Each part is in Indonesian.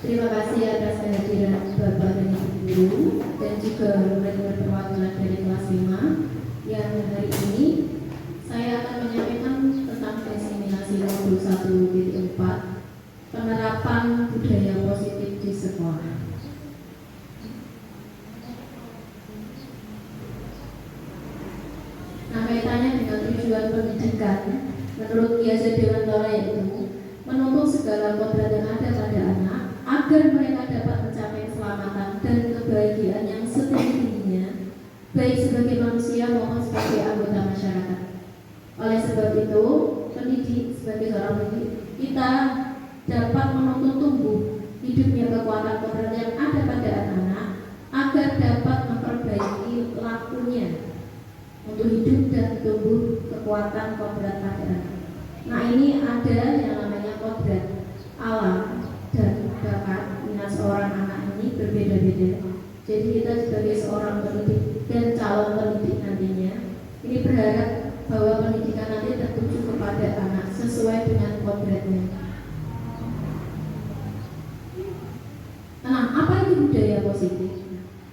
Terima kasih atas kehadiran Bapak dan Ibu Guru dan juga murid-murid perwakilan dari kelas 5 yang hari ini saya akan menyampaikan tentang diseminasi modul 1.4 penerapan budaya positif di sekolah. Nah, kaitannya dengan tujuan pendidikan menurut Ki Hajar Dewantara yaitu menuntut segala kodrat yang ada pada anak agar mereka dapat mencapai keselamatan dan kebahagiaan yang setinggi-tingginya, baik sebagai manusia maupun sebagai anggota masyarakat. Oleh sebab itu, pendidik sebagai seorang pendidik, kita dapat menuntut tumbuh hidupnya kekuatan kodrat yang ada pada anak-anak agar dapat memperbaiki lakunya untuk hidup dan tumbuh kekuatan kodrat pada anak. Nah, ini ada yang namanya kodrat alam dan bakat minat seorang anak ini berbeda-beda. Jadi kita sebagai seorang pendidik dan calon pendidik nantinya ini berharap bahwa pendidikan nanti tertuju kepada anak sesuai dengan kodratnya. Nah, apa itu budaya positif?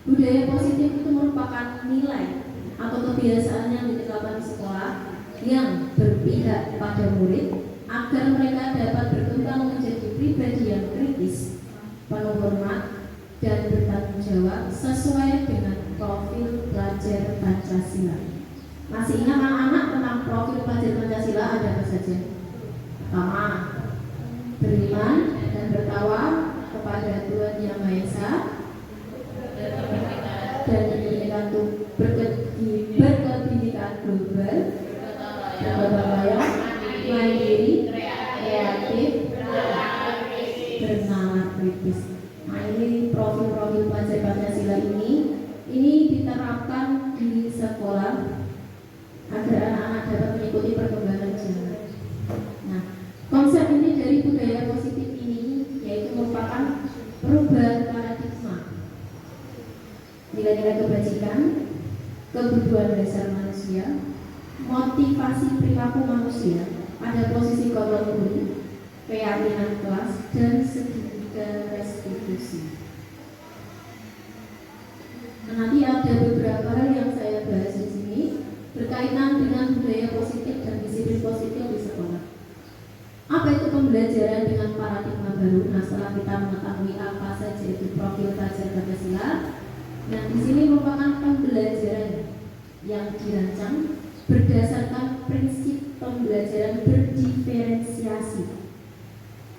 Budaya positif itu merupakan nilai atau kebiasaan yang ditetapkan di sekolah yang berpihak pada murid agar mereka dapat berkembang menjadi pribadi yang kritis, penuh hormat, dan bertanggung jawab sesuai dengan profil pelajar Pancasila. Masih ingat anak-anak tentang profil pelajar Pancasila ada apa saja? Pertama, beriman dan bertakwa kepada Tuhan Yang Maha Esa dan pendidikan berkebinekaan global, bergotong royong, mandiri, kreatif, bernalar kritis. Nah, ini profil-profil pelajar Pancasila ini diterapkan di sekolah agar anak-anak dapat mengikuti perkembangan zaman. Nah, konsep ini dari budaya positif ini yaitu merupakan perubahan paradigma nilai-nilai kebajikan, kebutuhan dasar manusia, motivasi perilaku manusia pada posisi kolom guru, keyakinan kelas, dan segitiga restitusi. Nah, nanti ada beberapa hal yang saya bahas di sini berkaitan dengan budaya positif dan disiplin positif di sekolah. Apa itu pembelajaran dengan paradigma baru? Nah, setelah kita mengetahui apa saja itu profil pelajar Pancasila, nah di sini merupakan pembelajaran yang dirancang berdasarkan prinsip pembelajaran berdiferensiasi,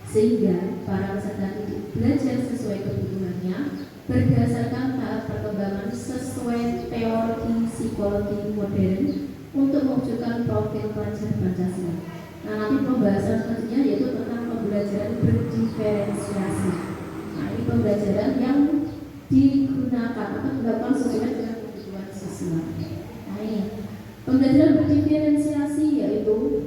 sehingga para peserta didik belajar sesuai kebutuhannya berdasarkan tahap perkembangan sesuai teori psikologi modern untuk mewujudkan profil pelajar Pancasila. Nah, nanti pembahasan selanjutnya yaitu tentang pembelajaran berdiferensiasi. Nah, ini pembelajaran yang digunakan atau dilakukan sesuai dengan kebutuhan siswa. Nah, ini pembelajaran berdiferensiasi yaitu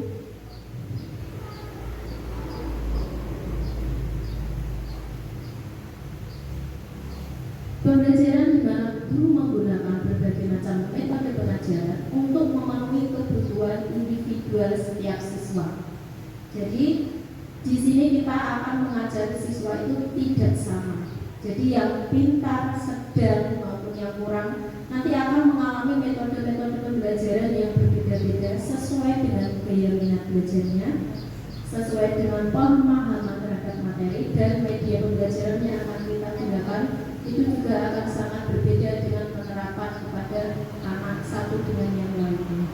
pembelajaran di mana guru menggunakan berbagai macam metode pengajaran untuk memenuhi kebutuhan individual setiap siswa. Jadi di sini kita akan mengajar siswa itu tidak sama. Jadi yang pintar, sedang maupun yang kurang nanti akan mengalami metode-metode pembelajaran yang berbeda-beda sesuai dengan gaya minat belajarnya, sesuai dengan pemahaman terhadap materi, dan media pembelajaran yang akan kita gunakan itu juga akan sangat berbeda dengan penerapan kepada anak satu dengan yang lainnya.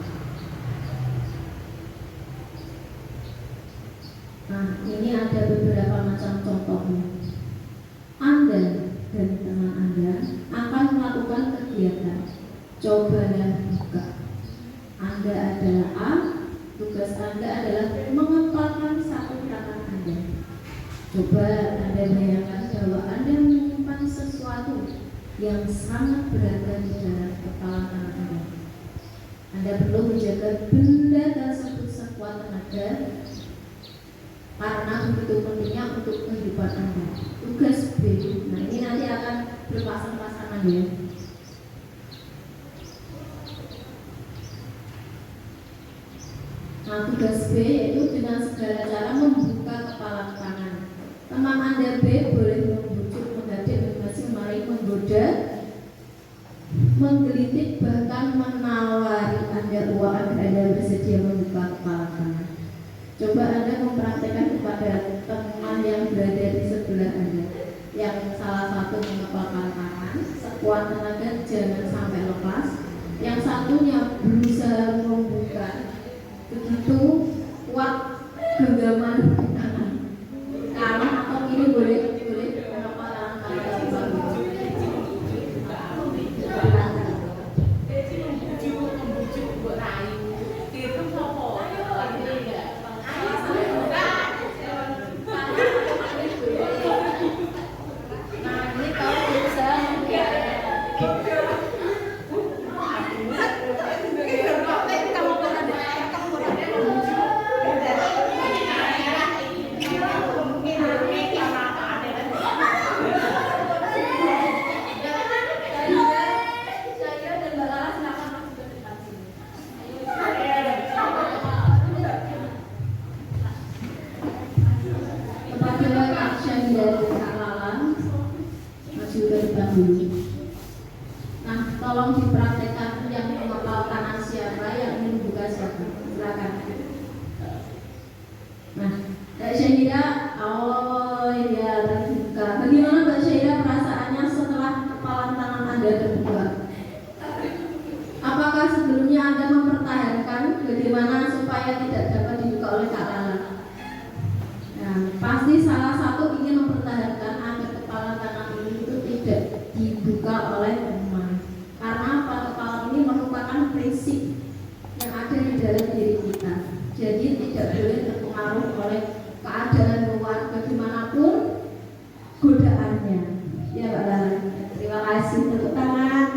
Nah, ini ada beberapa macam contohnya. Anda dan teman Anda akan melakukan kegiatan cobalah buka. Anda adalah A, tugas Anda adalah mengepalkan satu tangan Anda. Coba Anda bayangkan bahwa Anda menyimpan sesuatu yang sangat berharga di dalam kepala tangan Anda. Anda perlu menjaga benda tersebut sekuat tenaga karena begitu pentingnya untuk kehidupan Anda. Tugas B, nah ini nanti akan berpasang-pasangan ya. Nah, tugas B yaitu dengan segala cara membuka kepala tangan. Teman Anda B boleh membuka menggelitik bahkan menawari Anda uang agar Anda bersedia membuka kepala tangan. Coba Anda mempraktekkan kepada teman yang berada di sebelah Anda, yang salah satu mengepalkan tangan sekuat tenaga jangan sampai lepas, yang satunya berusaha membuka begitu kuat genggaman tangan kanan atau kiri boleh mengepal tangan kanan. Nah, tolong dipraktekkan yang mengepal tangan siapa, yang ingin buka siapa. Silakan. Nah, Mbak Syahira, oh iya terbuka. Bagaimana Mbak Syahira perasaannya setelah kepalan tangan Anda terbuka? Apakah sebelumnya Anda mempertahankan bagaimana supaya tidak dapat dibuka oleh Kak Lala? Nah, pasti salah satu ingin mempertahankan agar kepala tangan ini itu tidak dibuka oleh teman. Karena apa? Kepala ini merupakan prinsip yang ada di dalam diri kita. Jadi tidak boleh terpengaruh oleh keadaan luar bagaimanapun godaannya. Ya Mbak Lala. Terima kasih, tepuk tangan.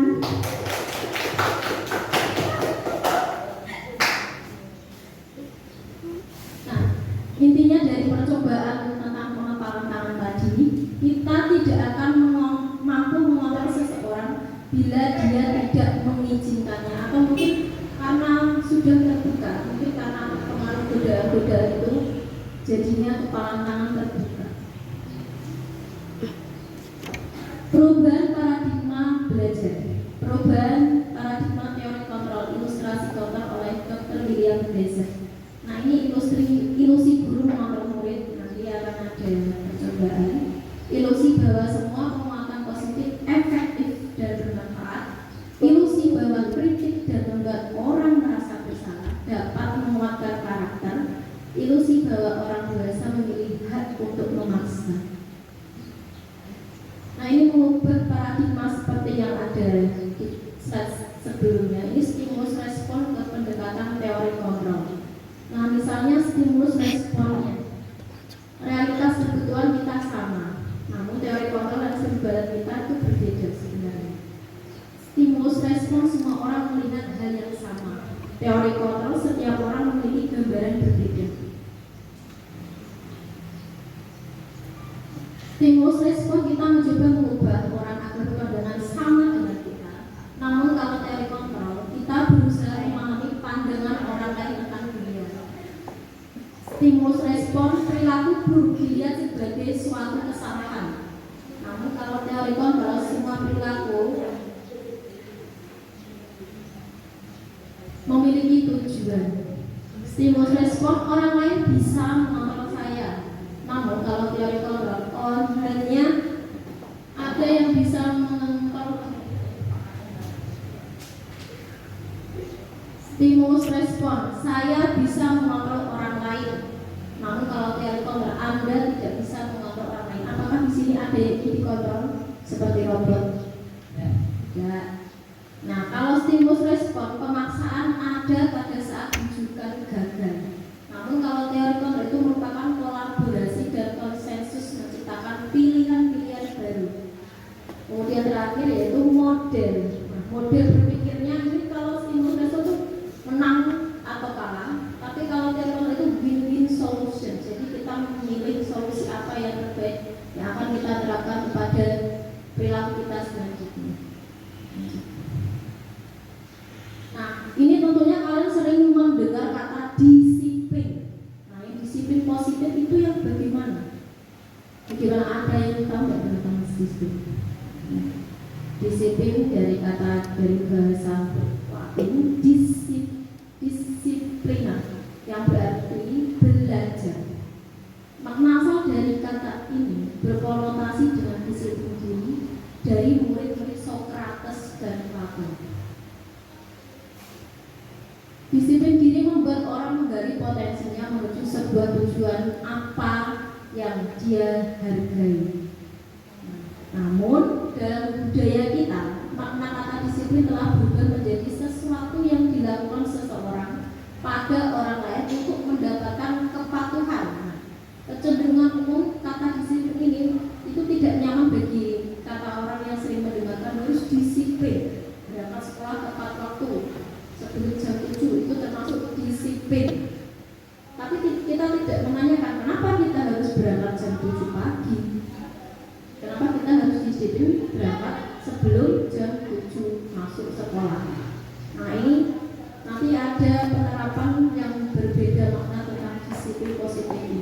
Nah, intinya dari percobaan tentang pengepalan tangan tadi, kita tidak akan mampu mengontrol seseorang bila dia tidak mengizinkannya, atau mungkin karena sudah terbuka, mungkin karena pengaruh godaan-godaan itu jadinya kepalan tangan terbuka. Perubahan paradigma belajar, perubahan paradigma teori kontrol, ilustrasi kontrol oleh Dr. William Glaser. Nah, ini ilusi guru mengontrol murid, nanti akan ada percobaan. Ilusi bahwa semua penguatan positif efektif dan bermanfaat. Ilusi bahwa kritik dan membuat orang merasa bersalah dapat menguatkan karakter. Ilusi bahwa orang dewasa memiliki hak untuk memaksa. Nah, ini mengubah paradigma seperti yang ada di slide sebelumnya. Ini stimulus respon ke pendekatan teori kontrol. Nah, misalnya stimulus responnya, realitas kebutuhan kita sama, namun teori kontrol dan sebaran kita itu berbeda sebenarnya. Stimulus respon semua orang melihat hal yang sama. Teori kontrol setiap orang memiliki gambaran berbeda. Stimulus respon kita mencoba mengubah orang agar berpandangan sama dengan kita. Namun kalau teori kontrol, kita berusaha memahami pandangan orang lain tentang dunia. Stimulus respon perilaku buruk dilihat sebagai suatu kesalahan. Namun kalau teori kontrol, semua perilaku memiliki tujuan. Stimulus respon orang lain bisa mengontrol saya. Namun kalau teori kontrol, hanya ada yang bisa mengontrol. Stimulus respon, saya bisa mengontrol orang lain. Namun kalau teori kontrol, Anda tidak bisa mengontrol orang lain. Apakah di sini ada yang dikontrol seperti robot? Tidak. Nah, kalau stimulus respon, pemaksaan ada pada saat rujukan gagal. Namun kalau teori kontrol itu merupakan kolaborasi dan konsensus menciptakan pilihan-pilihan baru. Kemudian terakhir yaitu model. Nah, model berpikirnya ini kalau stimulus respon itu menang atau kalah, tapi kalau teori kontrol itu win-win solution. Jadi kita memilih solusi apa yang terbaik yang akan kita terapkan kepada perilaku kita selanjutnya. Nah, ini tentunya kalian sering mendengar kata disiplin. Nah, yang disiplin positif itu yang bagaimana? Bagaimana, ada yang tahu nggak tentang disiplin? Disiplin dari bahasa Latin disiplina yang berarti belajar. Makna asal dari kata ini berkonotasi dengan disiplin diri dari murid-murid Sokrates dan Plato. Disiplin diri membuat orang menggali potensinya menuju sebuah tujuan apa yang dia hargai. Namun dalam budaya kita, makna kata disiplin telah berubah menjadi sesuatu yang dilakukan seseorang pada orang lain untuk mendapatkan kepatuhan. Kecenderungan umum kata disiplin ini itu tidak nyaman bagi kata orang yang sering mendengarkan harus disiplin, berangkat sekolah tepat waktu sebelum jam 7 itu termasuk disiplin. Tapi kita tidak menanyakan kenapa kita harus berangkat jam 7 pagi. Kenapa kita harus disiplin berangkat sebelum jam 7 masuk sekolah. Nah ini nanti ada penerapan yang berbeda makna tentang disiplin positif ini.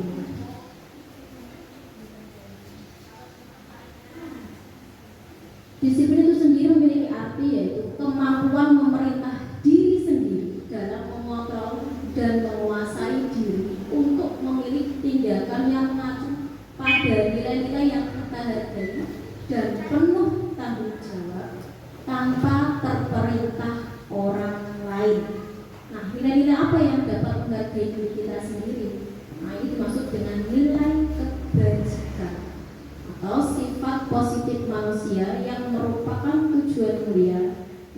Disiplin itu sendiri memiliki arti yaitu kemampuan memerintah diri sendiri dalam mengontrol dan menguasai diri untuk memilih tindakan yang mengacu pada nilai-nilai yang kita hargai dan penuh tanggung jawab tanpa terperintah orang lain. Nah, nilai-nilai apa yang dapat menghargai diri kita sendiri? Nah, ini dimaksud dengan nilai kebajikan atau sifat positif manusia yang merupakan tujuan mulia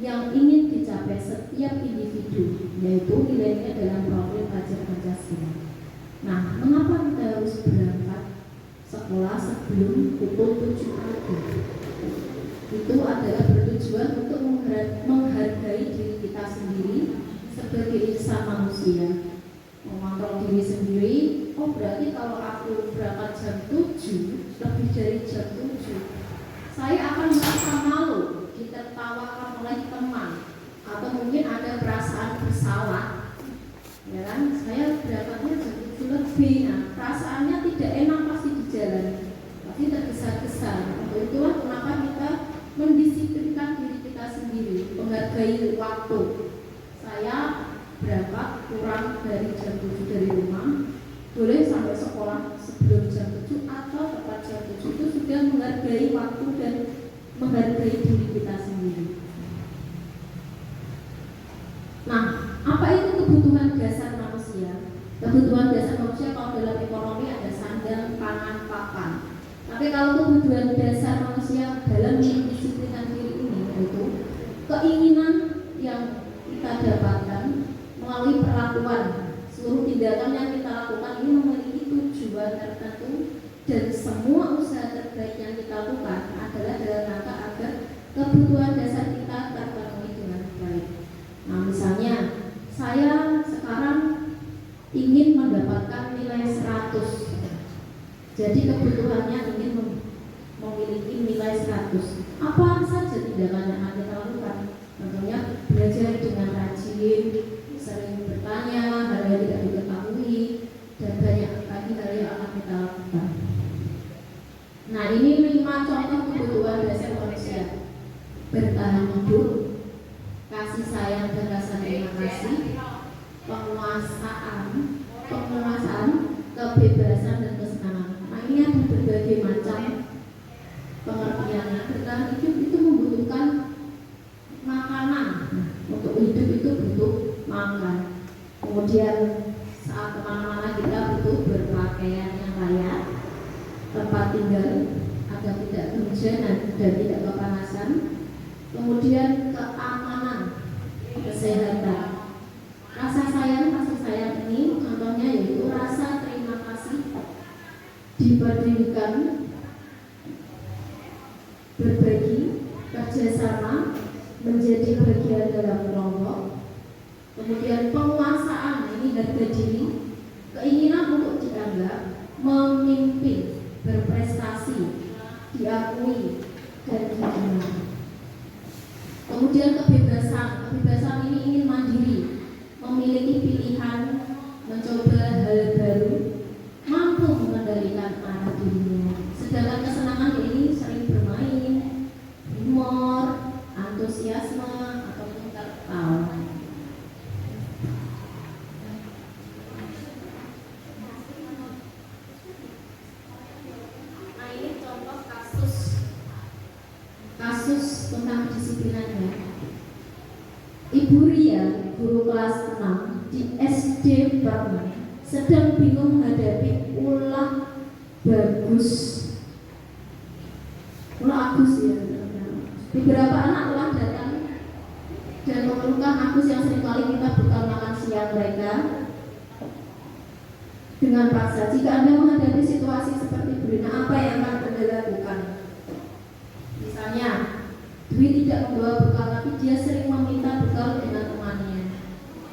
yang ingin dicapai setiap individu, yaitu nilai-nilai dalam profil pelajar Pancasila. Nah, mengapa kita harus berangkat sekolah sebelum pukul 7 pagi? Itu adalah bertujuan untuk menghargai diri kita sendiri sebagai insan manusia, mengontrol diri sendiri. Oh, berarti kalau aku berangkat jam 7, lebih dari jam 7, saya akan merasa malu ditertawakan oleh teman, atau mungkin ada perasaan bersalah, ya kan? Saya berangkatnya jam 7 lebih, nah perasaannya tidak enak pasti di jalan, pasti tergesa-gesa. Untuk itulah kenapa kita mendisiplinkan diri kita sendiri, menghargai waktu. Saya berangkat kurang dari jam 7 dari rumah, boleh sampai sekolah sebelum jam 7 atau tepat jam 7, itu sudah menghargai waktu dan menghargai diri kita sendiri. Nah, apa itu kebutuhan dasar manusia? Kebutuhan dasar manusia kalau dalam ekonomi ada sandang, pangan, papan. Tapi kalau kebutuhan dasar manusia dalam mendisiplinkan diri ini yaitu keinginan yang kita dapatkan melalui perlakuan. Seluruh tindakan yang kita lakukan ini memiliki tujuan tertentu dan semua usaha terbaik yang kita lakukan adalah dalam rangka agar kebutuhan dasar kita terpenuhi dengan baik. Nah, misalnya saya sekarang ingin mendapatkan nilai 100. Jadi kebutuhannya ingin memiliki nilai 100. Apa saja tindakan yang akan kita lakukan? Tentunya belajar dengan rajin, sering bertanya hal yang tidak diketahui, dan banyak lagi hal yang akan kita lakukan. Nah, ini 5 contoh kebutuhan dasar manusia: bertahan hidup, kasih sayang dan rasa terima kasih, penguasaan, kebebasan dan kesenangan. Nah, ini ada berbagai macam pengertiannya. Bertahan hidup itu membutuhkan makanan. Untuk hidup itu butuh makan. Kemudian saat kemana-mana kita butuh berpakaian yang layak, tempat tinggal agar tidak kehujanan dan tidak kepanasan. Kemudian keamanan, kesehatan. Kasih sayang ini contohnya yaitu rasa terima kasih, diberikan, berbagi, kerjasama, menjadi bagian dalam kelompok. Kemudian penguasaan, ini harga diri, keinginan untuk dianggap, memimpin, berprestasi, diakui, dan diterima. Kemudian kebebasan ini ingin mandiri, memiliki pilihan, mencoba hal baru, mampu mengendalikan arah dirinya. Sedangkan kesenangan ini sering bermain, humor, kedisiplinannya. Ibu Ria, guru kelas 6 di SD Permen, sedang bingung menghadapi ulah bagus, ulah Agus ya. Beberapa anak telah datang dan mengeluhkan Agus yang seringkali kita bekal makan siang mereka dengan paksa. Jika Anda menghadapi situasi seperti ini, apa yang akan Anda lakukan? Misalnya, Dwi tidak membawa bekal, tapi dia sering meminta bekal dengan temannya.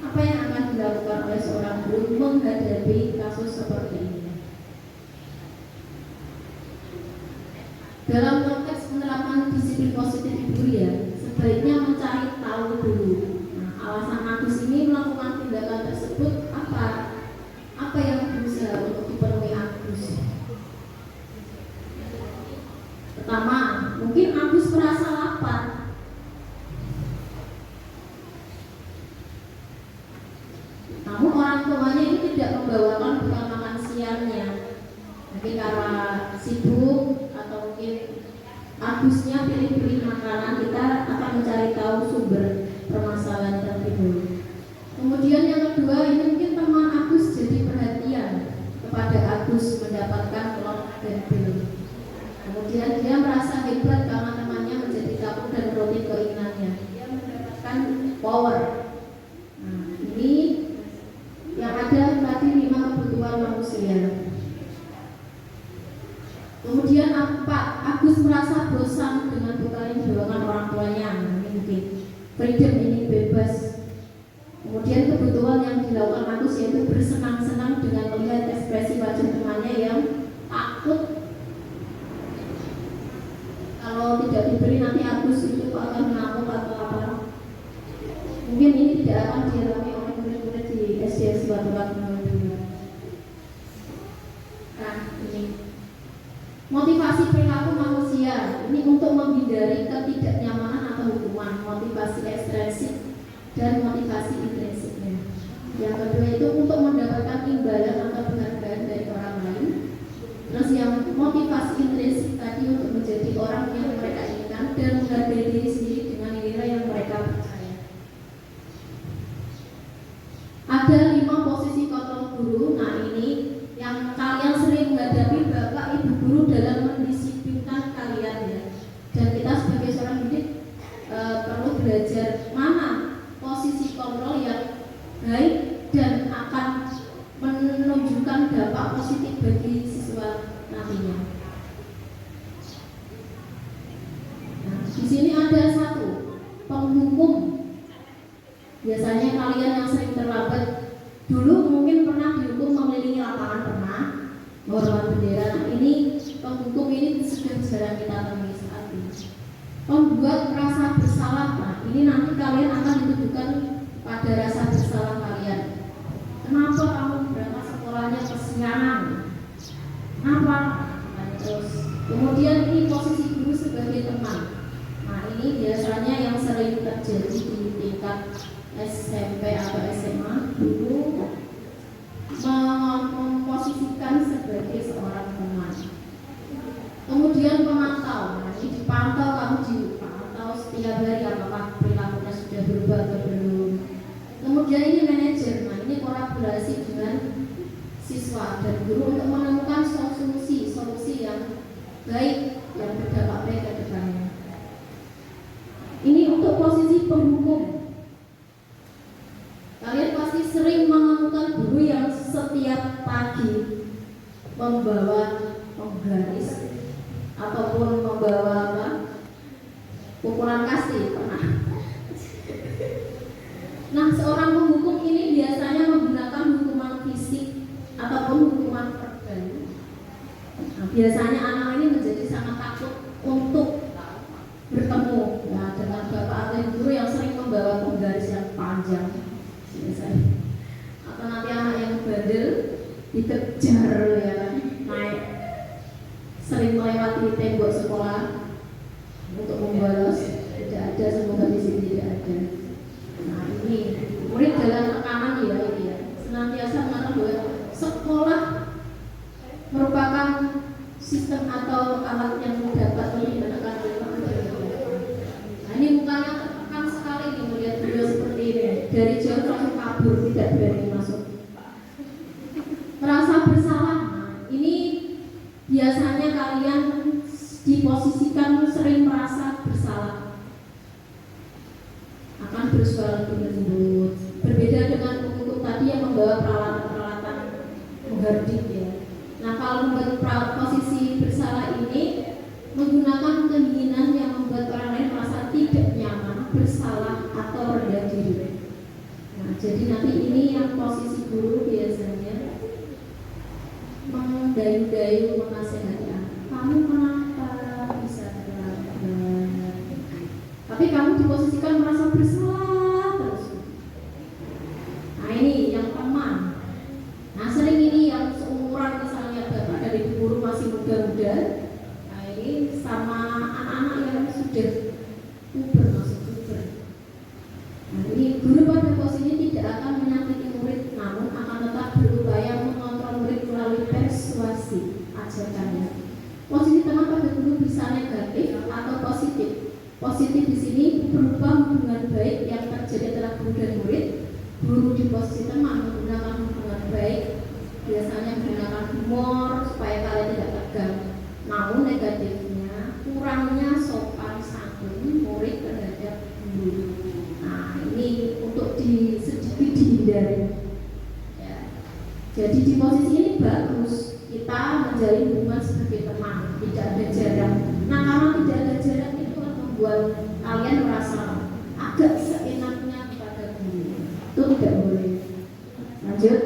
Apa yang akan dilakukan oleh seorang guru menghadapi kasus seperti ini? Dalam konteks menerapkan disiplin positif Ibu ya, sebaiknya mencari tahu dulu. Nah, alasan Agus ini melakukan tindakan tersebut apa? Apa yang berusaha untuk dipenuhi Agus? Pertama, mungkin Agus merasa lapar. Namun orang tuanya ini tidak membawakan bekal makan siangnya. Mungkin karena sibuk atau mungkin Agusnya pilih-pilih makanan, kita akan mencari tahu sumber permasalahan terlebih dahulu. Kemudian yang kedua, ini mungkin teman Agus jadi perhatian kepada Agus mendapatkan lot dan bil. Kemudian dia merasa hebat karena temannya menjadi kapok dan menuruti keinginannya. Dia mendapatkan power. Nah, ini yang ada tadi 5 kebutuhan manusia. Kemudian apa? Agus merasa bosan dengan bekal yang dibawakan orang tuanya. Ini mungkin freedom, ini bebas. Kemudian kebutuhan yang dilakukan Agus yaitu bersenang-senang dengan melihat ekspresi wajah temannya yang takut kalau tidak diberi nanti Agus itu akan mengamuk atau apa. Mungkin ini tidak akan dialami oleh murid-murid di SDN Baturan. Nah, ini motivasi perilaku manusia ini untuk menghindari ketidaknyamanan atau hukuman, motivasi ekstrinsik dan motivasi intrinsiknya. Yang kedua itu untuk mendapatkan imbalan atau penghargaan dari orang lain. Terus yang motivasi intrinsik tadi untuk menjadi orang yang mereka inginkan dan menghargai diri sendiri dengan nilai yang mereka percaya. Ada 5 posisi kontrol guru. Nah, ini yang kalian sering menghadapi bapak ibu guru dalam mendisiplinkan kalian ya. Dan kita sebagai seorang didik perlu belajar mana posisi kontrol yang baik dan akan menunjukkan dampak positif bagi siswa nantinya. Nah, di sini ada 1 penghukum. Biasanya kalian yang sering terlambat dulu mungkin pernah dihukum mengelilingi lapangan, pernah menghormat bendera. Nah, ini penghukum ini sudah jarang kita temui saat ini. Membuat rasa bersalah. Nah, ini nanti kalian akan ditujukan pada rasa bersalah kalian. Kenapa kamu berangkat sekolahnya kesiangan? Kenapa? Nah, terus kemudian ini posisi guru sebagai teman. Nah, ini biasanya yang sering terjadi di tingkat SMP atau SMA. Guru memposisikan sebagai seorang teman. Kemudian pemantau. Nah, ini dipantau, kamu dipantau setiap hari apakah perilakunya sudah berubah atau belum. Kemudian ini manajer. Nah, ini kolaborasi dengan siswa dan guru untuk menemukan solusi yang baik yang berdampak baik ke depannya. Ini untuk posisi penghukum. Kalian pasti sering menemukan guru yang setiap pagi membawa penggaris ataupun membawa apa? Pukulan kasti, pernah. Nah, seorang penghukum ini biasanya menggunakan hukuman fisik ataupun hukuman verbal. Nah, biasanya anak ini menjadi sangat takut untuk bertemu dengan bapak atau guru yang sering membawa penggaris yang panjang. Biasanya. Atau nanti anak yang bandel dikejar ya kan, naik sering melewati tembok sekolah untuk membalas. Tidak ada, semoga di sini tidak ada. Nah, ini murid dalam tekanan ya, ini ya. Senantiasa mengatakan bahwa sekolah merupakan sistem atau alat yang dapat menyediakan. Nah, ini bukannya Biasanya kalian diposisikan sering merasa bersalah, akan bersuara lebih lembut. Berbeda dengan pengikut tadi yang membawa peralatan-peralatan menghardik ya. Nah, kalau membuat posisi bersalah ini menggunakan keinginan yang membuat orang lain merasa tidak nyaman, bersalah atau rendah diri. Nah, jadi nanti ini yang posisi guru biasanya mendayu-dayu, menasehati, kamu kenapa bisa terlambat? Tapi kamu diposisikan merasa bersalah terus. Nah, ini yang teman. Nah, sering ini yang seumuran, misalnya bapak dari guru masih muda-muda. Nah, ini sama anak-anak yang sudah puber, masuk puber. Nah, ini guru pada posisinya tidak akan menyakiti murid, namun akan tetap berupaya mengontrol murid melalui persuasi ajakannya. Posisi teman pada guru bisa negatif atau positif. Positif di sini berupa hubungan baik yang terjadi antara guru dan murid. Guru di posisi teman menggunakan hubungan baik, biasanya menggunakan humor supaya kalian tidak tegang. Namun negatifnya kurangnya sopan santun murid terhadap guru. Nah, ini untuk sedikit dihindari. Ya. Jadi di posisi ini bagus kita menjalin hubungan sebagai teman, tidak ada jarak. Nah, kalau tidak ada jarak itu akan membuat kalian merasa agak seenaknya kepada guru. Itu tidak boleh. Lanjut.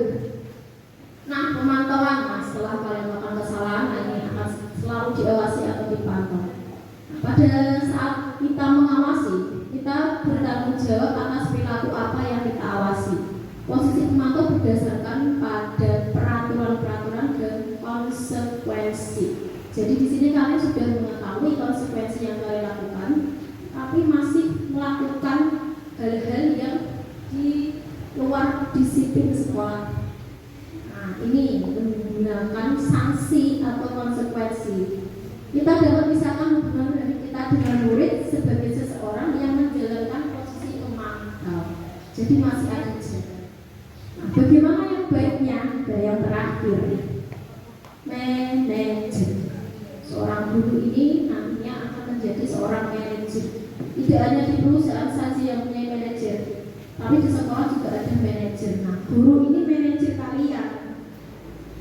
Nah, pemantauan. Nah, setelah kalian melakukan kesalahan, ini akan selalu diawasi atau dipantau. Nah, pada saat kita mengawasi, kita bertanggung jawab atas perilaku apa yang kita awasi. Posisi pemantau berdasarkan pada peraturan-peraturan dan konsekuensi. Jadi di sini kalian sudah mengetahui konsekuensi yang kalian lakukan, tapi masih melakukan hal-hal yang di luar disiplin sekolah. Nah, ini menggunakan sanksi atau konsekuensi. Kita dapat misalkan hubungan dari kita dengan murid sebagai seseorang yang menjalankan posisi pemantau. Jadi masih ada jarak. Nah, bagaimana yang baiknya? Dan yang terakhir, manajer. Seorang guru ini nantinya akan menjadi seorang manajer. Tidak hanya di perusahaan saja yang punya manajer, tapi di sekolah juga ada manajer. Nah, guru ini manajer kalian.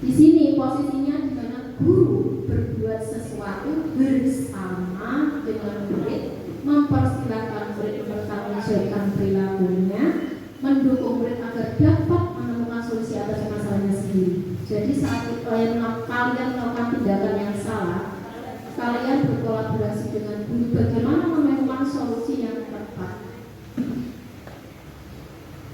Di sini posisinya di mana guru berbuat sesuatu bersama dengan murid, mempersilahkan murid mempertanggungjawabkan perilakunya, mendukung murid agar dapat menemukan solusi atas masalahnya sendiri. Jadi saat kalian melakukan tindakan yang salah, kalian berkolaborasi dengan guru bagaimana menemukan solusi yang tepat.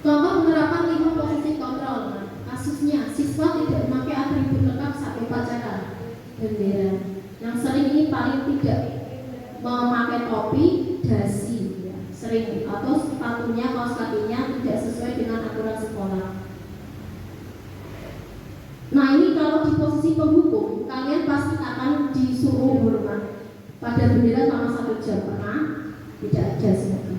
Contoh penerapan 5 posisi kontrol. Nah, kasusnya siswa tidak memakai atribut lengkap saat upacara bendera. Yang sering ini paling tidak memakai topi, dasi, ya, sering, atau sepatunya, kaos kakinya tidak sesuai dengan aturan sekolah. Nah, ini kalau di posisi penghukum, kalian pasti akan disuruh hormat pada bendera selama 1 jam. Pernah? Tidak ada semoga.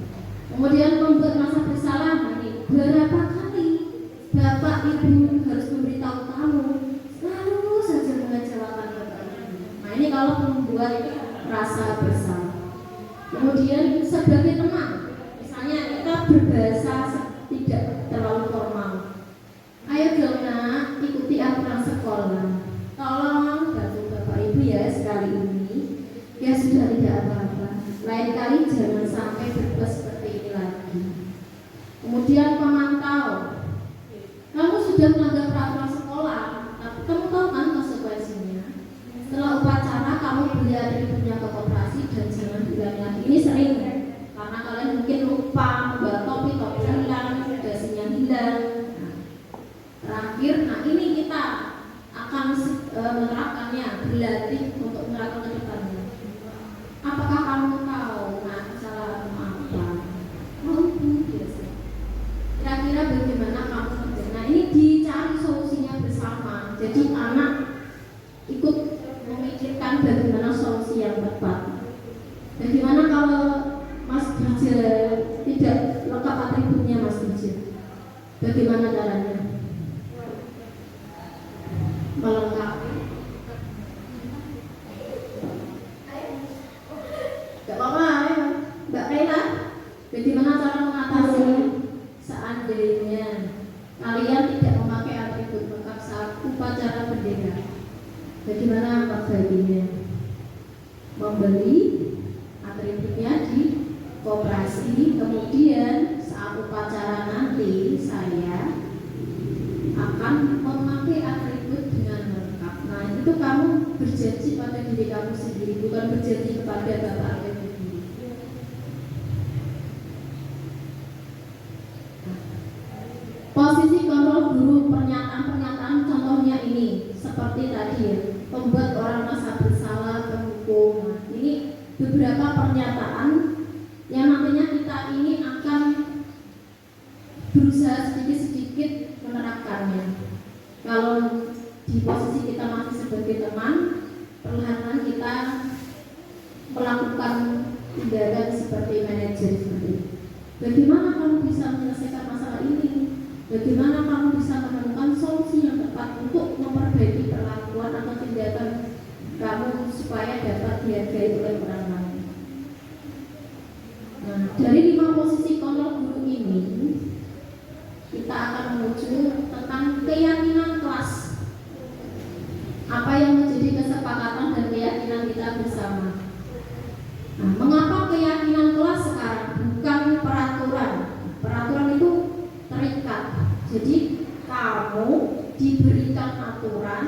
Kemudian membuat masa bersalah. Nah, ini berapa kali bapak ibu harus memberitahu kamu selalu saja mengecewakan bapak ibu. Nah, ini kalau membuat rasa bersalah. Kemudian sebagai teman, misalnya kita berbahasa tidak terlalu formal. Ayo dong nak, ikuti aturan sekolah. Tolong bantu bapak ibu ya sekali ini. Ya sudah, tidak apa-apa. Lain kali jangan sampai berbuat seperti ini lagi. Kemudian pemantau. Kamu sudah melanggar peraturan sekolah, tapi kamu tahu kan konsekuensinya. Setelah upacara kamu beli atributnya ke koperasi dan jangan diulangi lagi. Ini sering ya, karena kalian mungkin lupa membawa topi hilang, dasinya hilang. Terakhir, nah ini kita akan menerapkannya, berlatih untuk menerapkan ke depannya. Apakah kamu tahu nah kesalahanmu apa? Oh, biasa. Kira-kira bagaimana kamu kerja? Nah, ini dicari solusinya bersama. Jadi anak ikut memikirkan bagaimana solusi yang tepat. Bagaimana kalau Mas Dirja tidak lengkap atributnya, Mas Dirja? Bagaimana caranya? Melengkapi. Bagaimana membaginya? Membeli atributnya di koperasi, kemudian saat upacara nanti saya akan memakai atribut dengan lengkap. Nah, itu kamu berjanji pada diri kamu sendiri, bukan berjanji kepada Bapak atau Ibu. Posisi kontrol guru, pernyataan contohnya ini seperti tadi ya, membuat orang merasa bersalah, terhukum. Ini beberapa pernyataan yang nantinya kita ini akan berusaha sedikit-sedikit menerapkannya. Kalau di posisi kita masih sebagai teman, perlahan-lahan kita melakukan tindakan seperti manajer seperti ini. Bagaimana kamu bisa menyelesaikan masalah ini? Bagaimana kamu bisa menemukan solusi yang tepat untuk memperbaiki perlakuan atau tindakan kamu supaya dapat dihargai oleh orang lain? Nah, dari 5 posisi kontrol guru ini, kita akan menuju tentang keyakinan kelas. Apa yang menjadi kesepakatan dan keyakinan kita bersama. Nah, mengapa keyakinan kelas sekarang bukan peraturan? Peraturan itu terikat. Jadi kamu diberikan aturan,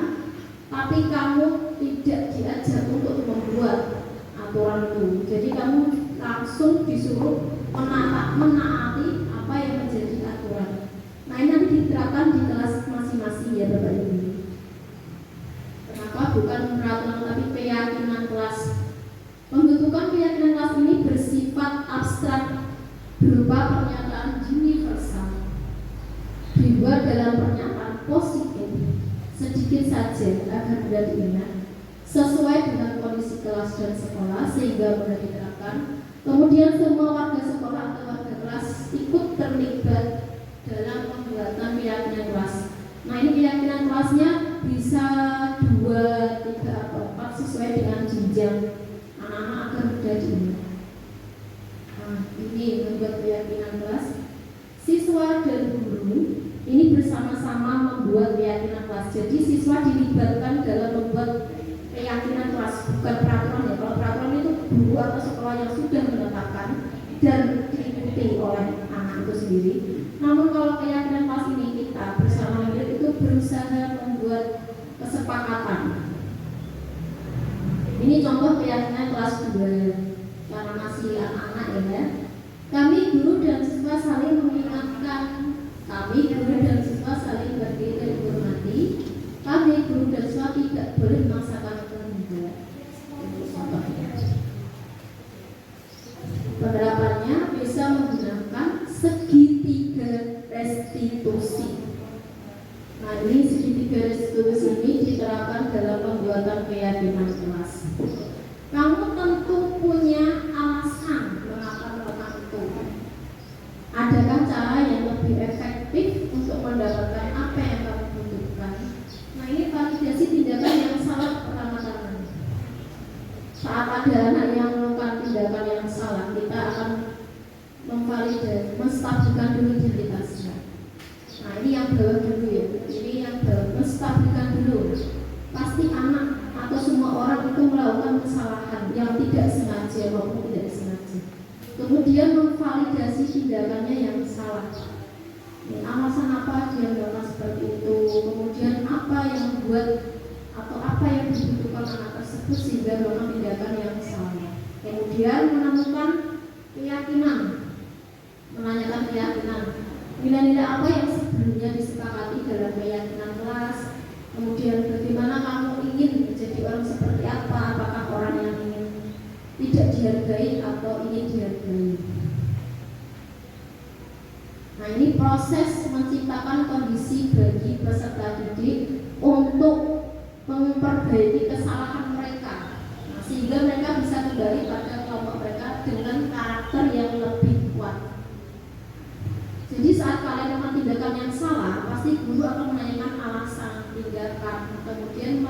tapi kamu tidak diajar untuk membuat aturan itu. Jadi kamu langsung disuruh menaati apa yang menjadi aturan. Nah, ini nanti diterapkan di kelas masing-masing ya Bapak Ibu. Kenapa bukan peraturan tapi keyakinan kelas? Pembentukan keyakinan kelas ini bersifat abstrak berupa pernyataan universal, dibuat dalam pernyataan positif sedikit saja agar mudah diingat, sesuai dengan kondisi kelas dan sekolah sehingga mudah diterapkan. Kemudian semua warga sekolah atau warga kelas ikut terlibat dalam pembuatan keyakinan kelas. Nah, ini keyakinan kelasnya bisa 2, 3, atau 4 sesuai dengan jenjang anak-anak agar mudah diingat. Nah, ini membuat keyakinan kelas. Siswa dan guru ini bersama-sama membuat keyakinan kelas. Jadi siswa dilibatkan dalam membuat keyakinan kelas, bukan peraturan ya. Kalau peraturan itu guru atau sekolah yang sudah menetapkan dan diikuti oleh anak itu sendiri. Namun kalau keyakinan kelas ini kita bersama itu berusaha membuat kesepakatan. Ini contoh keyakinan kelas 2 karena masih anak-anak ya. Kami guru dan siswa saling mengingatkan. Kami guru dan siswa saling berdiri dan dihormati. Kami guru dan siswa tidak boleh memaksakan kehendak. Penerapannya bisa menggunakan segitiga restitusi. Nah, ini segitiga restitusi ini diterapkan dalam pembuatan keyakinan kelas. Kamu tentu punya alasan mengapa melakukan itu. Adakah cara yang lebih efektif untuk mendapatkan apa yang kamu butuhkan? Nah, ini validasi tindakan yang salah pertama-tama. Saat ada anak yang melakukan tindakan yang salah, kita akan memvalidasi, menstabilkan dulu identitasnya. Nah, ini yang bawah dulu ya. Ini yang bawah, menstabilkan dulu. Pasti anak atau semua orang itu melakukan kesalahan yang tidak sengaja maupun tidak sengaja. Kemudian memvalidasi tindakannya yang salah. Alasan apa dia melakukan seperti itu? Kemudian apa yang membuat atau apa yang dibutuhkan anak tersebut sehingga melakukan tindakan yang salah. Kemudian menemukan keyakinan, menanyakan keyakinan. Nilai-nilai apa yang sebelumnya disepakati dalam keyakinan kelas. Kemudian bagaimana kamu ingin menjadi orang seperti apa? Apakah orang yang ingin tidak dihargai atau ingin dihargai? Nah, ini proses menciptakan kondisi bagi peserta didik untuk memperbaiki kesalahan mereka. Nah, sehingga mereka bisa kembali pada kelompok mereka dengan karakter yang lebih kuat. Jadi saat kalian melakukan tindakan yang salah, pasti guru akan menanyakan alasan tindakan, kemudian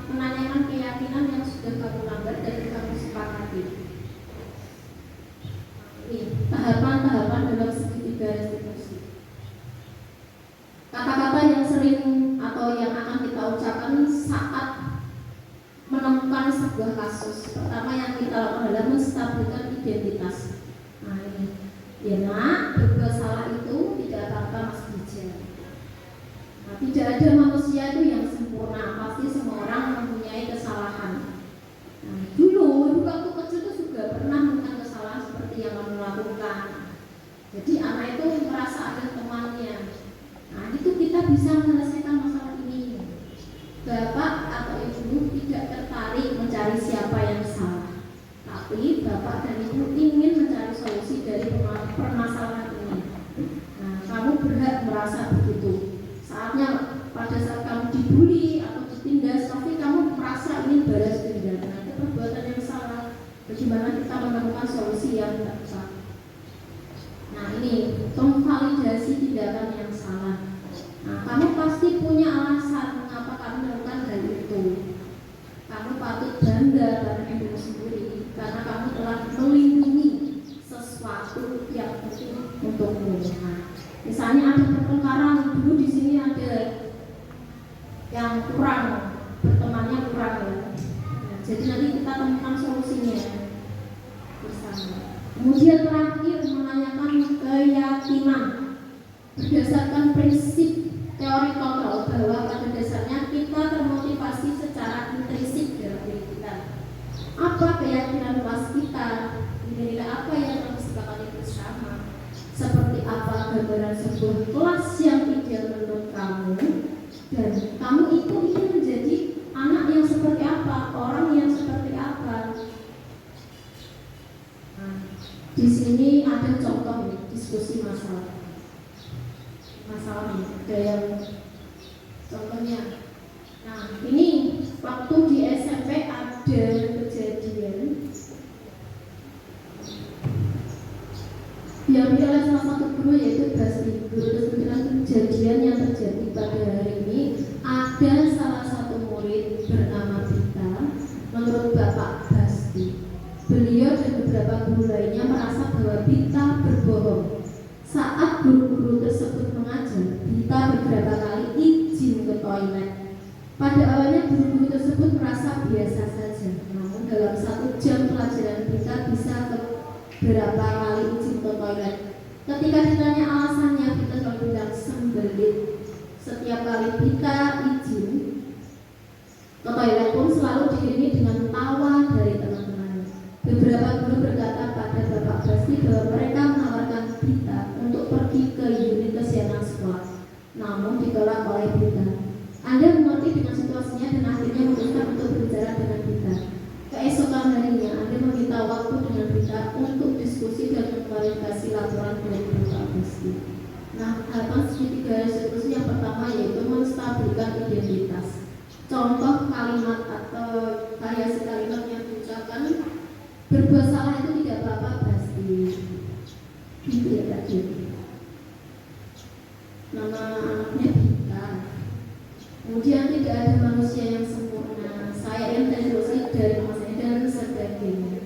menanyakan keyakinan yang sudah kamu langgar dan kamu sepakati. Ini tahapan-tahapan dalam segitiga restitusi. Kata-kata yang sering atau yang akan kita ucapkan saat menemukan sebuah kasus. Pertama yang kita lakukan adalah menstabilkan identitas. Nah ini, ya nak, berbuat salah itu tidak apa-apa Mas Bija. Nah, tidak ada manusia itu yang sempurna, pasti semua orang mempunyai kesalahan. Nah, dulu waktu kecil itu juga pernah melakukan kesalahan seperti yang kamu lakukan. Jadi anak itu merasa ada temannya. Nah itu kita bisa menyelesaikan masalah ini. Bapak atau ibu tidak tertarik mencari siapa yang salah, tapi bapak dan ibu ingin mencari solusi dari permasalahan ini. Nah kamu berhak merasa begitu. Saatnya pada saat kamu dibully atau ditindas, tapi kamu merasa ingin balas dendam. Nah itu perbuatan yang salah. Bagaimana kita menemukan solusi yang tepat? Nah ini memvalidasi tindakan yang salah. Nah kamu pasti punya alasan mengapa kamu melakukan hal itu. Kamu patut bangga pada dirimu sendiri karena kamu telah melindungi sesuatu yang penting untukmu. Nah, misalnya ada pertengkaran dulu di sini ada yang kurang, bertemannya kurang ya. Nah, jadi nanti kita temukan solusinya bersama. Kemudian terakhir menanyakan keyakinan berdasarkan prinsip teori kontrol bahwa pada dasarnya kita termotivasi secara intrinsik dalam diri kita. Apa keyakinan luas kita? Nilai apa yang harus disepakati bersama? Seperti apa gambaran sebuah kelas yang ideal menurut kamu? Dan kamu itu ingin menjadi anak yang seperti apa? Orang yang seperti apa? Nah, di sini ada contoh diskusi masalah ada yang contohnya. Nah ini waktu di SMP ada kejadian yang oleh salah satu guru yaitu Basri. Terus kemudian kejadian yang terjadi pada hari ini ada salah satu murid bernama Bita. Menurut Bapak Basri, beliau dan beberapa guru lainnya merasa bahwa Bita berbohong. Saat guru-guru tersebut mengajar, Bita beberapa kali izin ke toilet. Pada awalnya guru-guru tersebut merasa biasa saja. Namun dalam 1 jam pelajaran Bita bisa beberapa kali izin ke toilet. Ketika ditanya alasannya, Bita selalu bilang sembelit. Setiap kali Bita izin ke toilet pun selalu diiringi dengan tawa dari teman-temannya. Beberapa guru berkata pada Bapak Basri bahwa mereka menawarkan Bita untuk pergi ke unit kesehatan sekolah, namun ditolak oleh Bita. Anda mengerti dengan situasinya dan akhirnya memutuskan untuk berbicara dengan Bita. Keesokan harinya, Anda meminta waktu dengan Bita untuk diskusi dan mengklarifikasi laporan dari Bapak Basri. Nah, harapan segitiga diskusi yang pertama yaitu menstabilkan identitas. Contoh kalimat atau variasi kalimat yang diucapkan, berbuat salah itu tidak apa-apa Basri. Itu ya tadi. Nama anaknya Bita. Kemudian tidak ada manusia yang sempurna. Saya yang terinspirasi dari manusia dan sebagainya.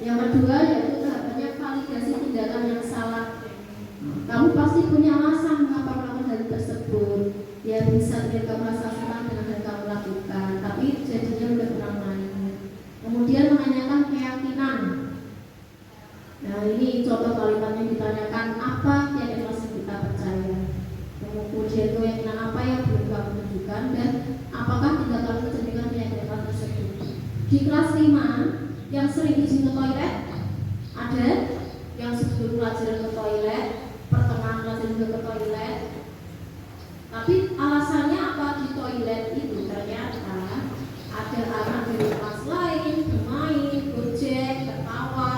Yang kedua yaitu tahapannya validasi tindakan yang salah. Kamu pasti punya alasan mengapa melakukan hal tersebut. Ya bisa tidak merasa senang dengan yang kamu lakukan, tapi jadinya udah kurang lain. Kemudian menanyakan keyakinan. Nah ini contoh kalimatnya ditanyakan apa keyakinan yang kita percaya. Kemudian keyakinan apa yang belum kamu tunjukkan dan apakah tidak kamu mencerminkan keyakinan tersebut. Di kelas 5 yang sering izin ke toilet ada yang sebelum pelajaran ke toilet, pertengahan pelajaran ke toilet. Tapi alasannya apa di toilet itu ternyata ada anak dari kelas lain bermain, gojek, ketawa,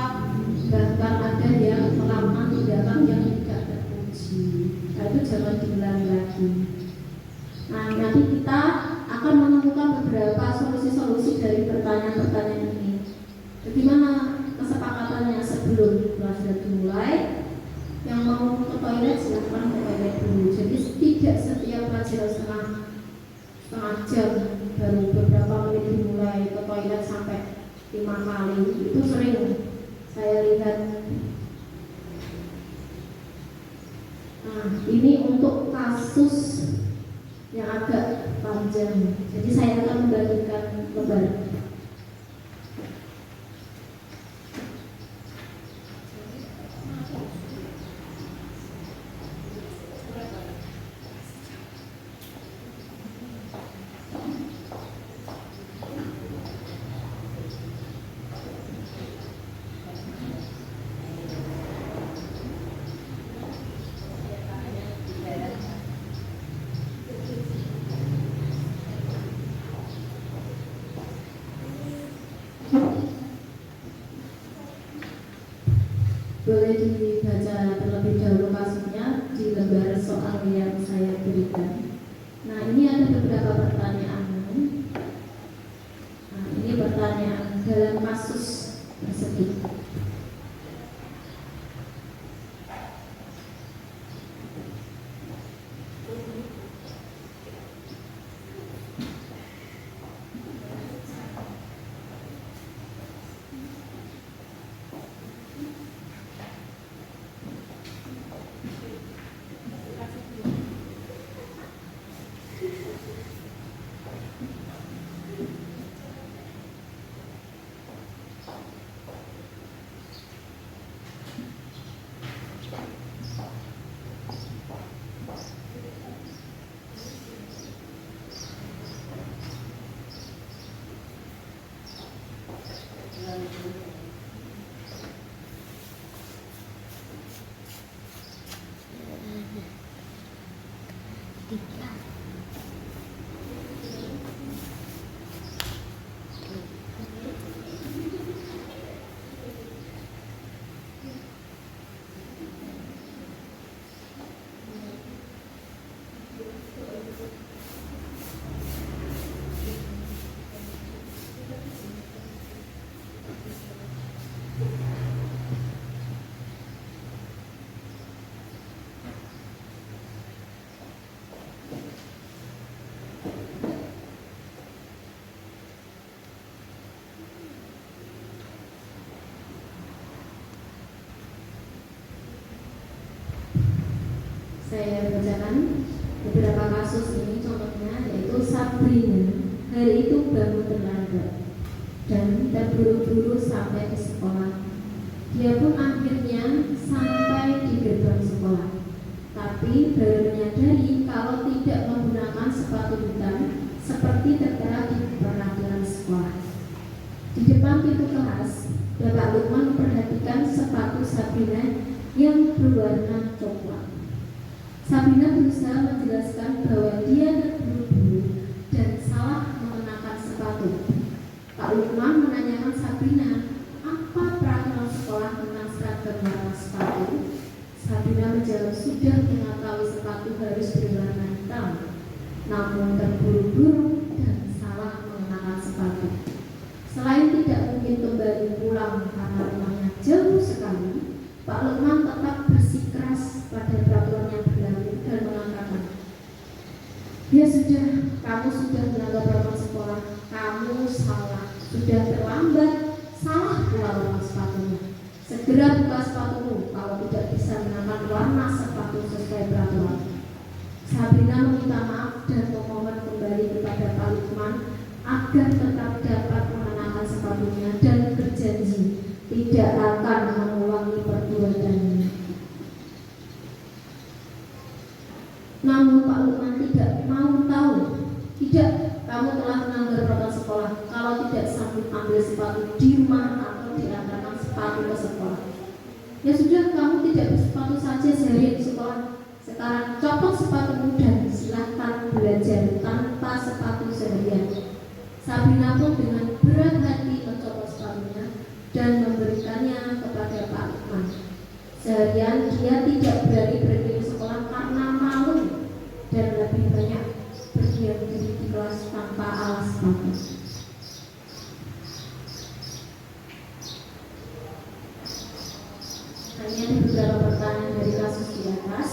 bahkan ada yang melakukan tindakan yang tidak terpuji. Nah itu jangan diulangi lagi. Nah nanti kita akan menemukan beberapa solusi-solusi dari pertanyaan-pertanyaan ini. Bagaimana kesepakatannya sebelum pelajaran dimulai? Yang mau ke toilet silakan ke toilet dulu. Jadi tidak setiap pelajaran setengah jam baru beberapa menit dimulai ke toilet sampai 5 kali. Itu sering saya lihat. Nah ini untuk kasus yang agak panjang. Jadi saya akan membagikan lembar. Boleh dibaca terlebih dahulu kasusnya di lembar soal yang saya berikan. Nah, ini ada beberapa pertanyaan. Nah, ini pertanyaan dalam kasus tersebut. Saya bacakan beberapa kasus ini, contohnya yaitu Sabrina hari itu bangun terlambat dan terburu-buru sampai ke sekolah. Dia pun akhirnya sampai di gerbang sekolah, tapi baru menyadari kalau tidak menggunakan sepatu hitam seperti tertera di peraturan sekolah. Di depan pintu kelas, Bapak Lukman memperhatikan sepatu Sabrina yang berwarna coklat. Sabrina berusaha menjelaskan bahwa dia terburu-buru dan salah mengenakan sepatu. Pak Lukman menanyakan Sabrina, apa peraturan sekolah tentang seragam warna sepatu? Sabrina menjawab sudah mengetahui sepatu harus berwarna hitam, namun terburu-buru dan salah mengenakan sepatu. Selain tidak mungkin kembali pulang karena rumahnya jauh sekali, Pak Lukman tetap bersikeras pada peraturan yang berlaku dan mengatakan, ya sudah, kamu sudah melanggar peraturan sekolah, kamu salah, sudah terlambat, salah pula warna sepatunya. Segera buka sepatumu kalau tidak bisa mengenakan warna sepatu sesuai peraturan. Sabrina meminta maaf dan memohon kembali kepada Pak Lukman agar tetap dapat mengenakan sepatunya dan berjanji tidak akan mengulangi perbuatannya. Namun Pak Lukman tidak mau tahu. Tidak, kamu telah melanggar peraturan sekolah. Kalau tidak sanggup ambil sepatu di rumah atau diantarkan sepatu ke sekolah. Ya sudah, kamu tidak bersepatu saja seharian di sekolah. Sekarang copot sepatumu dan silahkan belajar tanpa sepatu seharian. Sabrina pun dengan berat hati mencopot sepatunya dan memberikannya kepada Pak Lukman. Seharian dia tidak berani pergi ke sekolah karena malu dan lebih banyak berdiam diri di kelas tanpa alas sepatu. Hanya ada beberapa pertanyaan dari kasus di atas.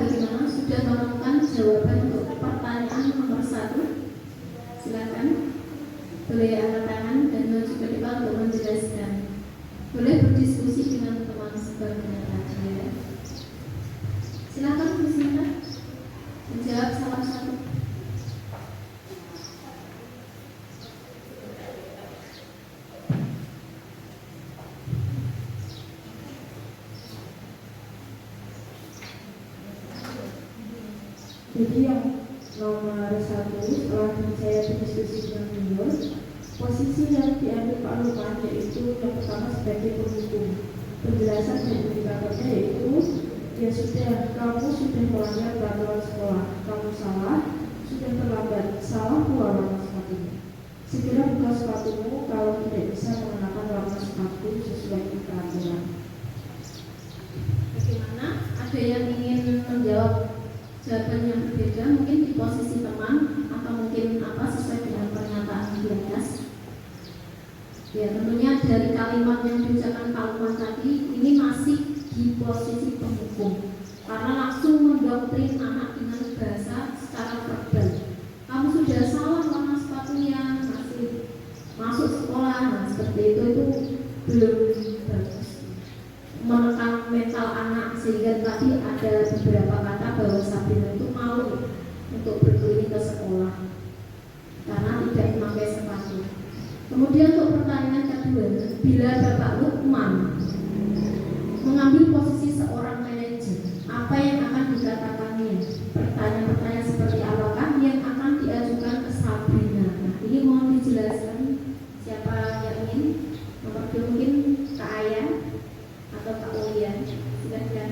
bagaimana? Sudah menemukan jawaban untuk pertanyaan nomor 1? Silakan. Boleh angkat tangan dan maju ke depan untuk menjelaskan. Boleh berdiskusi dengan teman sebagainya tadi ya. Silakan bismillah menjawab salah satu. Jadi yang nomor 1 setelah saya berdiskusi dengan beliau, posisi yang diambil Pak Lukman yaitu yang pertama sebagai pendukung. Penjelasan dari indikatornya yaitu kamu sudah melanggar peraturan sekolah, kamu salah, sudah terlambat, salah pula warna sepatunya. Segera buka sepatumu kalau tidak bisa mengenakan warna sepatu sesuai peraturan. Bagaimana? Ada yang ingin menjawab jawaban yang berbeda, mungkin di posisi teman atau mungkin sesuai dengan pernyataan di atas. Ya, tentunya dari kalimat yang diucapkan Pak Lukman tadi ini masih di posisi penghukum karena langsung mendoktrin anak dengan bahasa secara verbal. Kamu sudah salah warna sepatunya, masih masuk sekolah, nah seperti itu belum bagus. Menekan mental anak sehingga tadi ada beberapa kata bahwa Sabrina itu malu untuk berkeliling ke sekolah karena tidak memakai sepatu. Kemudian untuk pertanyaan kedua, bila Bapak Lukman mengambil posisi seorang manajer, apa yang akan dikatakannya? Pertanyaan-pertanyaan seperti apakah yang akan diajukan ke Sabrina? Nah, ini mohon dijelaskan siapa yang ingin. Nomor 2 mungkin Kak Ayah atau Kak Ulian, silakan.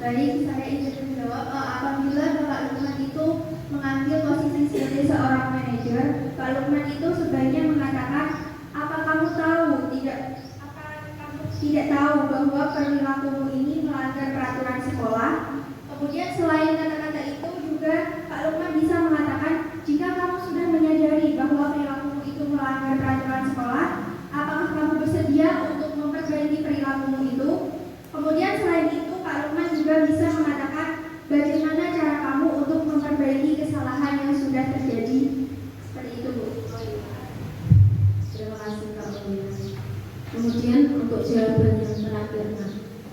Baik, saya izin menjawab. Apabila Bapak Lukman itu mengambil posisi sebagai seorang manajer, Pak Lukman itu sebaiknya mengatakan, apa kamu tidak tahu bahwa perilakumu ini melanggar peraturan sekolah? Kemudian selain kata-kata itu juga Pak Lukman bisa mengatakan, jika kamu sudah menyadari bahwa perilakumu itu melanggar peraturan sekolah, apakah kamu bersedia untuk memperbaiki perilakumu itu? Kemudian selain itu Pak Lukman juga bisa mengatakan bagaimana cara kamu untuk memperbaiki kesalahan yang sudah terjadi. Seperti itu, Bu. Terima kasih Kak Ulian. Kemudian untuk jawaban yang terakhir,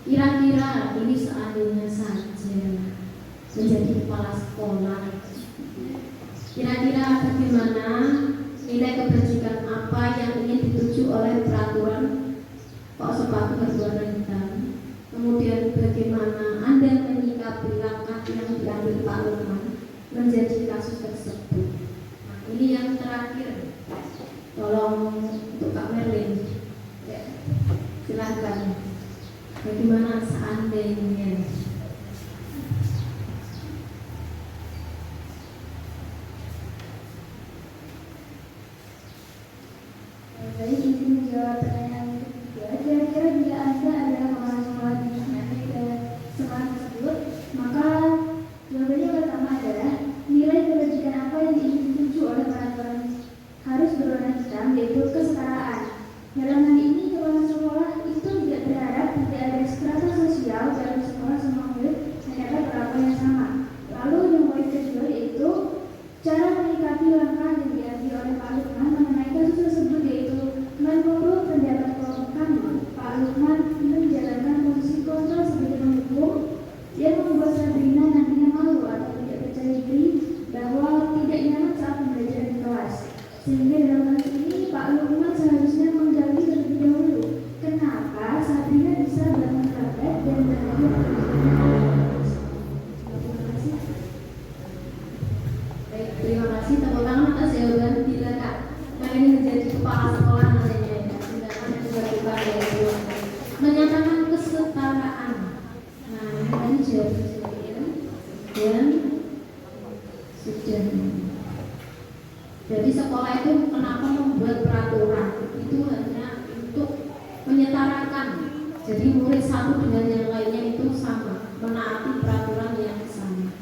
kira-kira ini seandainya saja menjadi kepala sekolah, kira-kira bagaimana nilai kebajikan apa yang ingin dituju oleh peraturan kok sepatu berwarna hitam? Kemudian bagaimana Anda menyikapi langkah yang diambil Pak Lukman menjadi kasus tersebut? Nah, ini yang terakhir. Tolong untuk Kak Merlin. Ya, silakan. Bagaimana seandainya? Baik, izin menjawab pertanyaan ketiga. Kira-kira bila Anda adalah kepala sekolah di sekolah tersebut, maka jawabannya pertama adalah nilai kebajikan apa yang ingin dituju oleh peraturan harus berwarna hitam, yaitu kesetaraan. Dalam hal ini, kepala sekolah itu tidak berharap tidak ada strata sosial dalam sekolah semua murid mendapat perlakuan yang sama. Lalu yang poin kedua yaitu cara menyikapi langkah yang diambil oleh Pak Lukman mengenai kasus tersebut, yaitu menurut pendapat kelompok kami, Pak Lukman menjalankan posisi kontrol sebagai penghukum yang membuat Sabrina nantinya malu atau tidak percaya diri bahwa tidak nyaman saat belajar di kelas. Sehingga dalam hal ini Pak Lukman seharusnya menggali terlebih dahulu kenapa Sabrina bisa bangun lambat dan berakhir. Baik, terima kasih. Tepuk tangan atas jawaban bila Kak Merlin menjadi kepala sekolah nantinya ya. Tindakan yang dilakukan yaitu menyatakan kesetaraan. Nah, ini tadi jawaban dan sudah. Jadi sekolah itu kenapa membuat peraturan itu hanya untuk menyetarakan. Jadi murid satu dengan yang lainnya itu sama, menaati peraturan yang sama.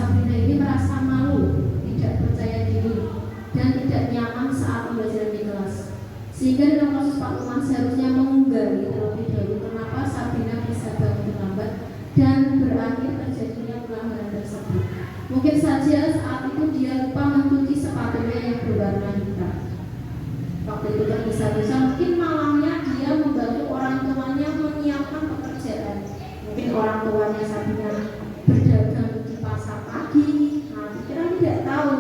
Sabrina ini merasa malu, tidak percaya diri, dan tidak nyaman saat pembelajaran di kelas. Sehingga dalam kasus Pak Lukman seharusnya menggali terlebih dahulu kenapa Sabrina bisa bangun terlambat dan berakhir terjadinya pelanggaran tersebut. Mungkin saja saat itu dia lupa mencuci sepatunya yang berwarna hitam. Waktu itu tergesa-gesa, mungkin malamnya dia membantu orang tuanya menyiapkan pekerjaan. Mungkin orang tuanya Sabrina berdagang di pasar pagi. Nah, kita tidak tahu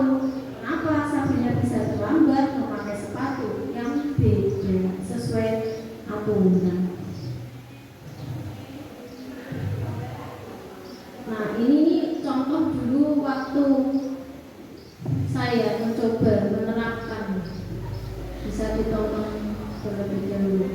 kenapa Sabrina bisa terlambat memakai sepatu yang beda sesuai aturan. Nah, ini nih contoh dulu waktu saya mencoba menerapkan. Bisa ditonton terlebih dahulu.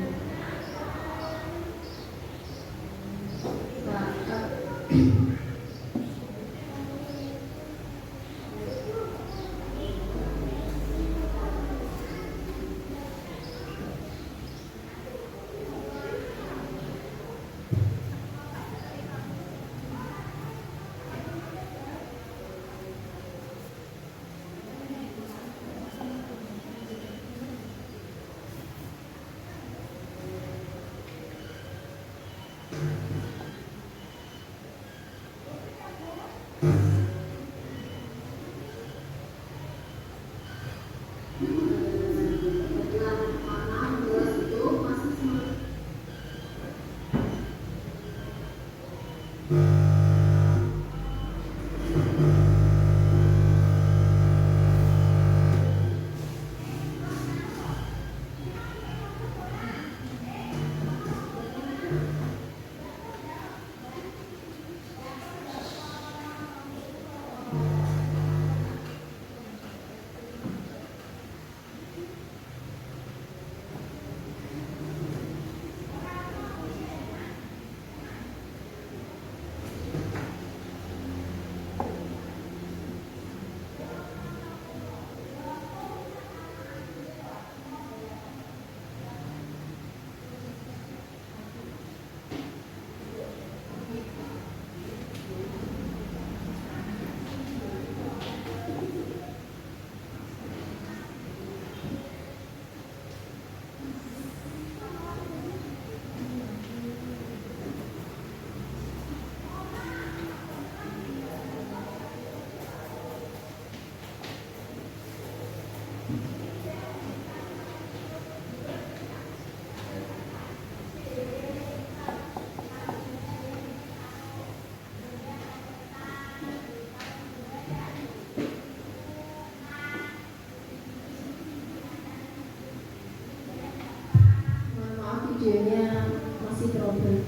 Videonya masih trouble.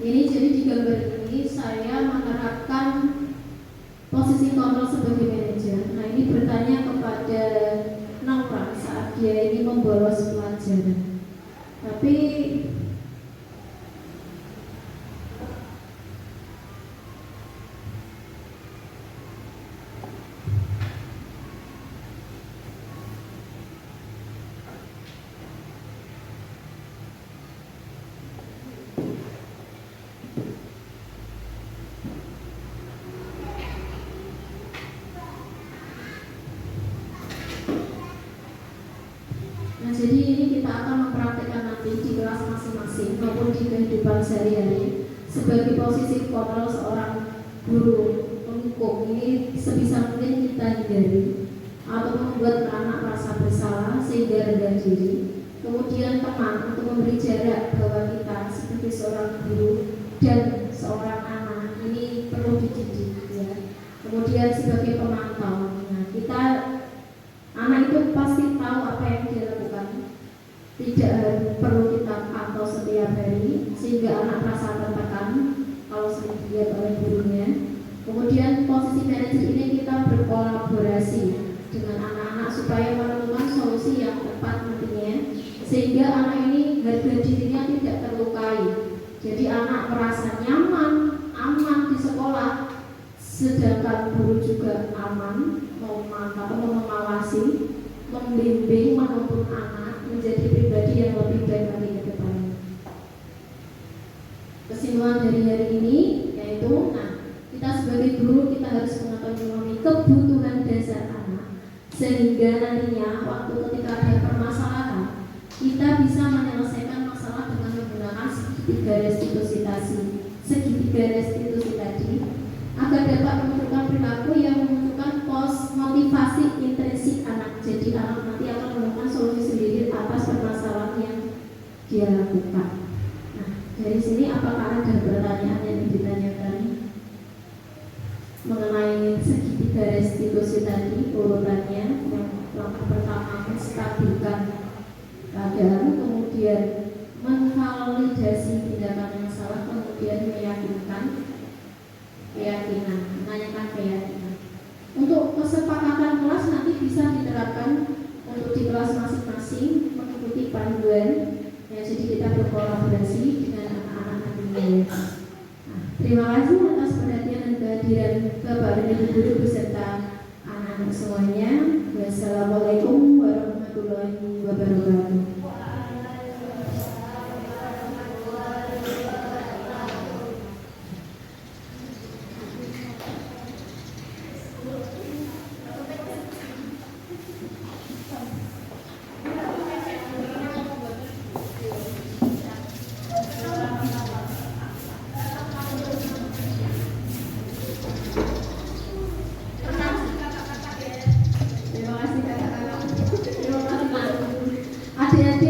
Ini jadi di gambar ini saya menerapkan posisi kontrol sebagai manajer. Nah, ini bertanya kepada Naura saat dia ini membolos pelajaran. Tapi jadi ini kita akan mempraktikkan nanti di kelas masing-masing maupun di kehidupan sehari-hari sebagai posisi kontrol seorang guru penghukum. Ini sebisa mungkin kita hindari atau membuat anak merasa bersalah sehingga rendah diri. Kemudian teman untuk memberi jarak bahwa kita sebagai seorang guru dan seorang anak ini perlu dididik ya. Kemudian sebagai pemantau, nah kita anak itu pasti tahu apa yang dia lakukan. Tidak perlu kita pantau setiap hari sehingga anak merasa tertekan kalau sering dilihat oleh gurunya. Kemudian posisi manajer ini kita berkolaborasi dengan anak-anak supaya menemukan solusi yang tepat nantinya sehingga anak ini harga dirinya tidak terlukai. Jadi anak merasa nyaman, aman di sekolah, sedangkan guru juga aman, memantau, mengawasi, membimbing, menuntun anak menjadi pribadi yang lebih baik lagi ke depan. Kesimpulan dari hari ini yaitu, nah, kita sebagai guru kita harus mengetahui sehingga nantinya waktu ketika ada permasalahan kita bisa menyelesaikan masalah dengan menggunakan segitiga restitusi tadi agar dapat menentukan perilaku yang menunjukkan motivasi intrinsik anak. Jadi anak nanti akan menemukan solusi sendiri atas permasalahan yang dia lakukan. Nah, dari sini apakah ada pertanyaan yang ditanyakan mengenai segitiga restitusi tadi, urutannya? Yang langkah pertama menstabilkan keadaan, kemudian menvalidasi tindakan yang salah, kemudian menanyakan keyakinan. Untuk kesepakatan kelas nanti bisa diterapkan untuk di kelas masing-masing mengikuti panduan ya, jadi kita berkolaborasi dengan anak-anak nantinya. Nah, terima kasih atas perhatian dan kehadiran Bapak dan Ibu guru beserta anak-anak semuanya. Wassalamualaikum warahmatullahi wabarakatuh. Terima kasih kakak-kakak. Terima kasih Pak. Adik-adik